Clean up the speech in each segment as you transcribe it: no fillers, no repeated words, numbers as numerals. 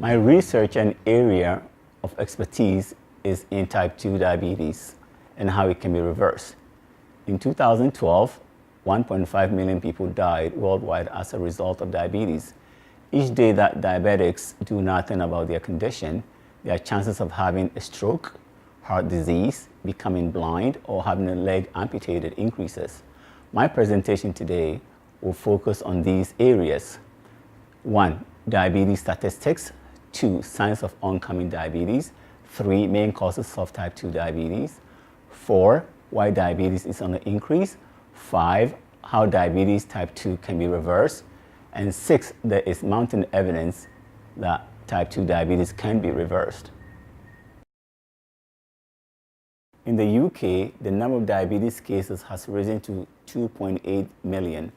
My research and area of expertise is in type 2 diabetes and how it can be reversed. In 2012, 1.5 million people died worldwide as a result of diabetes. Each day that diabetics do nothing about their condition, their chances of having a stroke, heart disease, becoming blind, or having a leg amputated increases. My presentation today will focus on these areas. 1. Diabetes statistics. 2. Signs of oncoming diabetes. 3. Main causes of type 2 diabetes. 4. Why diabetes is on the increase. 5. How diabetes type 2 can be reversed. And 6. There is mounting evidence that type 2 diabetes can be reversed. In the UK, the number of diabetes cases has risen to 2.8 million.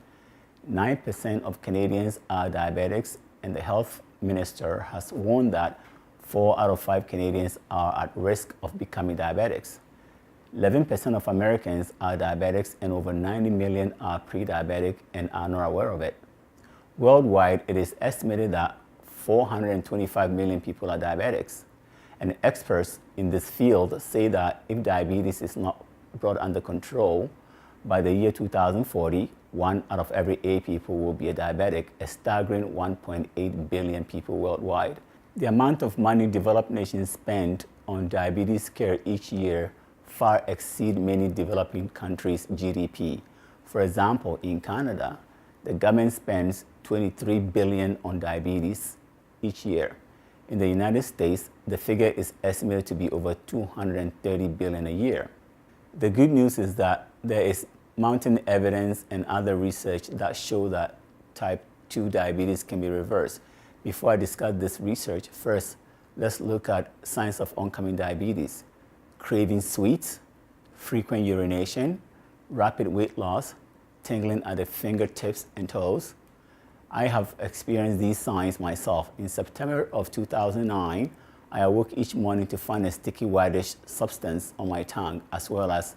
9% of Canadians are diabetics, and the health minister has warned that 4 out of 5 Canadians are at risk of becoming diabetics. 11% of Americans are diabetics, and over 90 million are pre-diabetic and are not aware of it. Worldwide, it is estimated that 425 million people are diabetics. And experts in this field say that if diabetes is not brought under control, by the year 2040, 1 out of every 8 people will be a diabetic, a staggering 1.8 billion people worldwide. The amount of money developed nations spend on diabetes care each year far exceed many developing countries' GDP. For example, in Canada, the government spends $23 billion on diabetes each year. In the United States, the figure is estimated to be over $230 billion a year. The good news is that there is mounting evidence and other research that show that type 2 diabetes can be reversed. Before I discuss this research, first, let's look at signs of oncoming diabetes. Craving sweets, frequent urination, rapid weight loss, tingling at the fingertips and toes. I have experienced these signs myself. In September of 2009, I awoke each morning to find a sticky whitish substance on my tongue as well as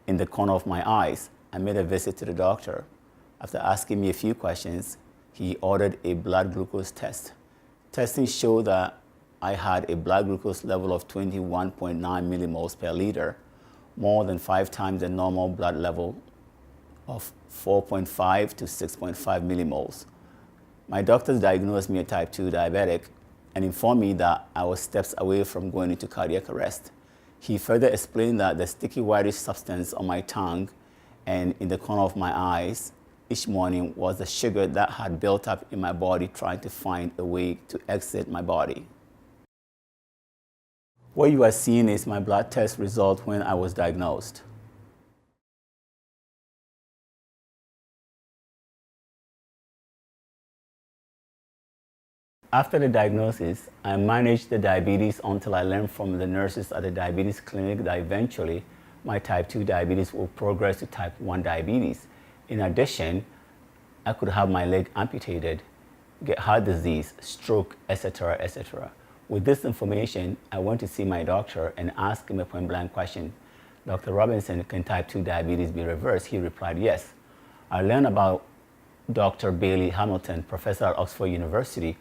in the corner of my eyes. I made a visit to the doctor. After asking me a few questions, he ordered a blood glucose test. Testing showed that I had a blood glucose level of 21.9 millimoles per liter, more than 5 times the normal blood level of 4.5 to 6.5 millimoles. My doctors diagnosed me a type 2 diabetic and informed me that I was steps away from going into cardiac arrest. He further explained that the sticky whitish substance on my tongue and in the corner of my eyes each morning was the sugar that had built up in my body trying to find a way to exit my body. What you are seeing is my blood test result when I was diagnosed. After the diagnosis, I managed the diabetes until I learned from the nurses at the diabetes clinic that eventually my type 2 diabetes will progress to type 1 diabetes. In addition, I could have my leg amputated, get heart disease, stroke, etc., etc. With this information, I went to see my doctor and asked him a point-blank question. Dr. Robinson, can type 2 diabetes be reversed? He replied, yes. I learned about Dr. Bailey Hamilton, professor at Oxford University,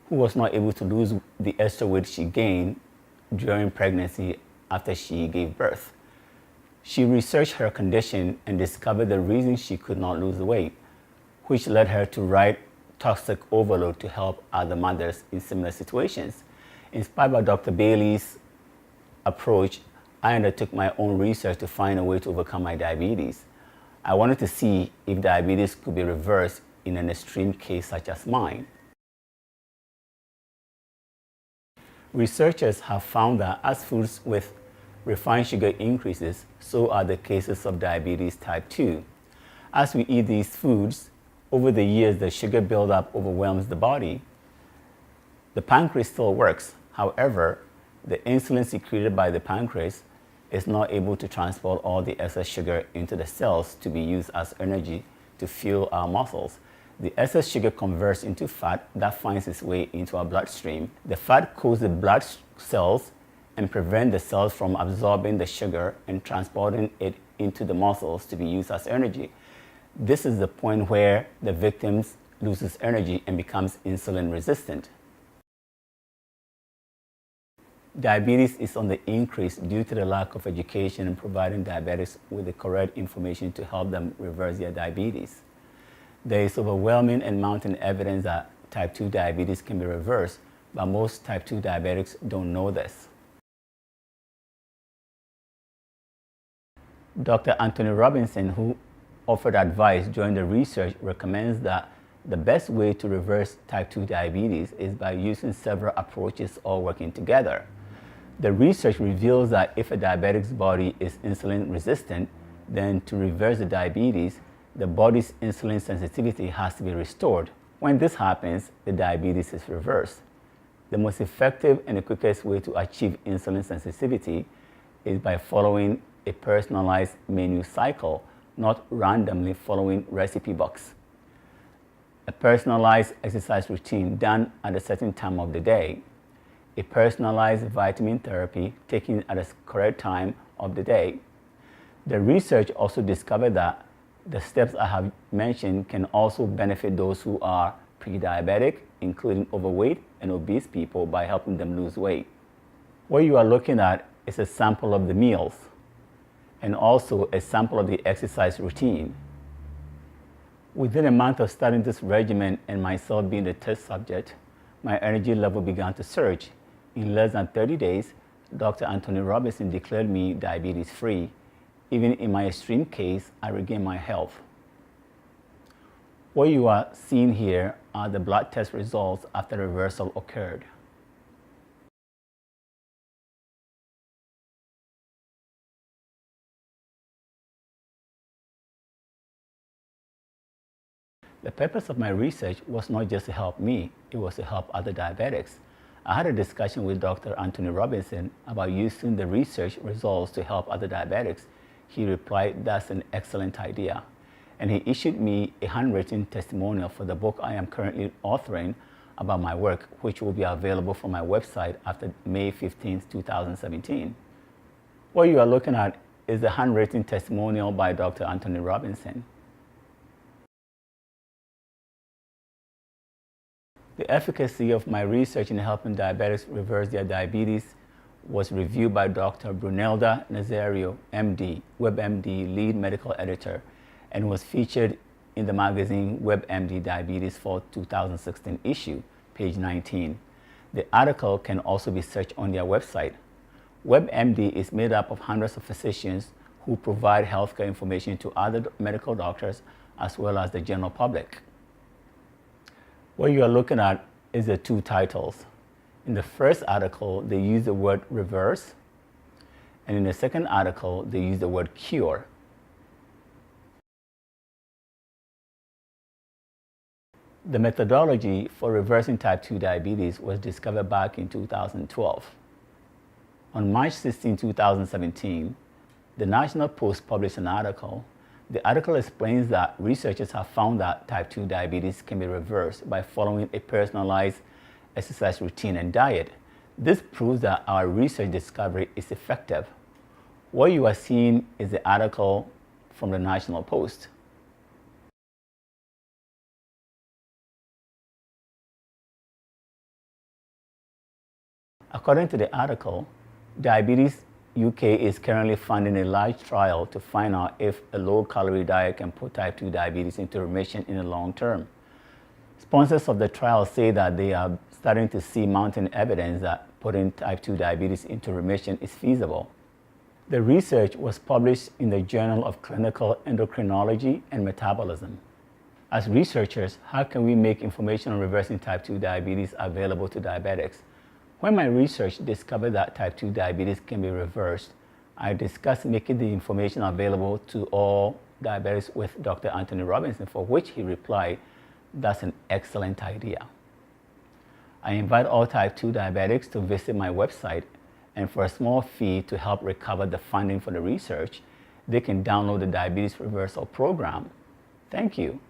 who was not able to lose the extra weight she gained during pregnancy after she gave birth. She researched her condition and discovered the reason she could not lose the weight, which led her to write Toxic Overload to help other mothers in similar situations. Inspired by Dr. Bailey's approach, I undertook my own research to find a way to overcome my diabetes. I wanted to see if diabetes could be reversed in an extreme case such as mine. Researchers have found that as foods with refined sugar increases, so are the cases of diabetes type 2. As we eat these foods, over the years the sugar buildup overwhelms the body. The pancreas still works. However, the insulin secreted by the pancreas is not able to transport all the excess sugar into the cells to be used as energy to fuel our muscles. The excess sugar converts into fat that finds its way into our bloodstream. The fat coats the blood cells and prevents the cells from absorbing the sugar and transporting it into the muscles to be used as energy. This is the point where the victim loses energy and becomes insulin resistant. Diabetes is on the increase due to the lack of education in providing diabetics with the correct information to help them reverse their diabetes. There is overwhelming and mounting evidence that type 2 diabetes can be reversed, but most type 2 diabetics don't know this. Dr. Anthony Robinson, who offered advice during the research, recommends that the best way to reverse type 2 diabetes is by using several approaches all working together. The research reveals that if a diabetic's body is insulin resistant, then to reverse the diabetes, the body's insulin sensitivity has to be restored. When this happens, the diabetes is reversed. The most effective and the quickest way to achieve insulin sensitivity is by following a personalized menu cycle, not randomly following recipe books. A personalized exercise routine done at a certain time of the day, a personalized vitamin therapy taken at a correct time of the day. The research also discovered that the steps I have mentioned can also benefit those who are pre-diabetic, including overweight and obese people, by helping them lose weight. What you are looking at is a sample of the meals and also a sample of the exercise routine. Within a month of starting this regimen and myself being the test subject, my energy level began to surge. In less than 30 days, Dr. Anthony Robinson declared me diabetes-free. Even in my extreme case, I regained my health. What you are seeing here are the blood test results after reversal occurred. The purpose of my research was not just to help me, it was to help other diabetics. I had a discussion with Dr. Anthony Robinson about using the research results to help other diabetics. He replied, "That's an excellent idea." And he issued me a handwritten testimonial for the book I am currently authoring about my work, which will be available from my website after May 15, 2017. What you are looking at is the handwritten testimonial by Dr. Anthony Robinson. The efficacy of my research in helping diabetics reverse their diabetes was reviewed by Dr. Brunelda Nazario, MD, WebMD lead medical editor, and was featured in the magazine WebMD Diabetes for 2016 issue, page 19. The article can also be searched on their website. WebMD is made up of hundreds of physicians who provide healthcare information to other medical doctors as well as the general public. What you are looking at is the two titles. In the first article, they use the word reverse, and in the second article, they use the word cure. The methodology for reversing type 2 diabetes was discovered back in 2012. On March 16, 2017, the National Post published an article. The article explains that researchers have found that type 2 diabetes can be reversed by following a personalized exercise routine and diet. This proves that our research discovery is effective. What you are seeing is the article from the National Post. According to the article, Diabetes UK is currently funding a large trial to find out if a low-calorie diet can put type 2 diabetes into remission in the long term. Sponsors of the trial say that they are starting to see mounting evidence that putting type 2 diabetes into remission is feasible. The research was published in the Journal of Clinical Endocrinology and Metabolism. As researchers, how can we make information on reversing type 2 diabetes available to diabetics? When my research discovered that type 2 diabetes can be reversed, I discussed making the information available to all diabetics with Dr. Anthony Robinson, for which he replied, "That's an excellent idea." I invite all type 2 diabetics to visit my website, and for a small fee to help recover the funding for the research, they can download the Diabetes Reversal Program. Thank you.